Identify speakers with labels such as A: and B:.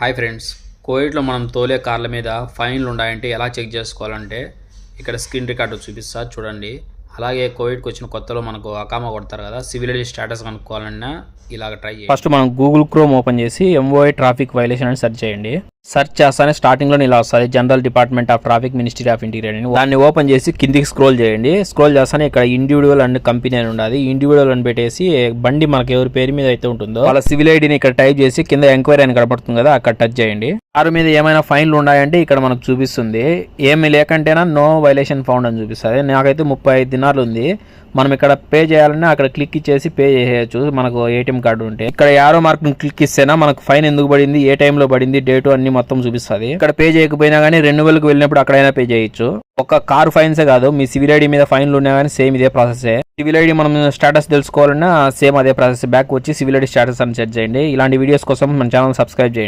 A: Hi friends, కోవిడ్లో మనం తోలే కార్ల మీద ఫైన్లు ఉన్నాయంటే ఎలా చెక్ చేసుకోవాలంటే ఇక్కడ స్క్రీన్ రికార్డు చూపిస్తా చూడండి. అలాగే కోవిడ్కి వచ్చిన కొత్తలో మనకు అకామా కొడతారు కదా, సివిల్ స్టేటస్ కనుక్కోవాలన్నా ఇలాగ ట్రై చేయండి.
B: ఫస్ట్ మనం గూగుల్ క్రోమ్ ఓపెన్ చేసి ఎంఓఐ ట్రాఫిక్ వైలేషన్ అని సెర్చ్ చేయండి. సెర్చ్ చేస్తానే స్టార్టింగ్ లో ఇలా వస్తుంది, general department of traffic, ministry of interior అని. దాన్ని ఓపెన్ చేసి కిందికి స్క్రోల్ చేయండి. స్క్రోల్ చేస్తానే ఇక్కడ ఇండివిజువల్ అండ్ కంపెనీ అని ఉండాలి. ఇండివిజువల్ అని పెట్టేసి బండి మనకి ఎవరి పేరు మీద అయితే ఉంటుందో వాళ్ళ సివిల్ ఐడిని ఇక్కడ టైప్ చేసి కింద ఎంక్వైరీ అని కనబడుతుంది కదా, అక్కడ టచ్ చేయండి. కారు మీద ఏమైనా ఫైన్లు ఉన్నాయంటే ఇక్కడ మనకు చూపిస్తుంది. ఏమి లేకంటేనా నో వైలేషన్ ఫౌండ్ అని చూపిస్తుంది. నాకైతే 35 దినాలు ఉంది. మనం ఇక్కడ పే చేయాలన్నా అక్కడ క్లిక్ ఇచ్చేసి పే చేయొచ్చు. మనకు ఏటీఎం కార్డు ఉంటే ఇక్కడ యారో మార్క్ క్లిక్ ఇస్తేనా మనకు ఫైన్ ఎందుకు పడింది, ఏ టైంలో పడింది, డేటు అన్ని మొత్తం చూపిస్తుంది. ఇక్కడ పే చేయకపోయినా కానీ రెన్యువల్కి వెళ్ళినప్పుడు అక్కడైనా పే చేయొచ్చు. ఒక కారు ఫైన్సే కాదు, మీ సివిల్ ఐడి మీద ఫైన్లు ఉన్నా కానీ సేమ్ ఇదే ప్రాసెస్. సివిల్ ఐడి మనం స్టేటస్ తెలుసుకోవాలన్నా సేమ్ అదే ప్రాసెస్. బ్యాక్ వచ్చి సివిల్ ఐడి స్టేటస్ అని సెర్చ్ చేయండి. ఇలాంటి వీడియోస్ కోసం మన ఛానల్ సబ్స్క్రైబ్ చేయండి.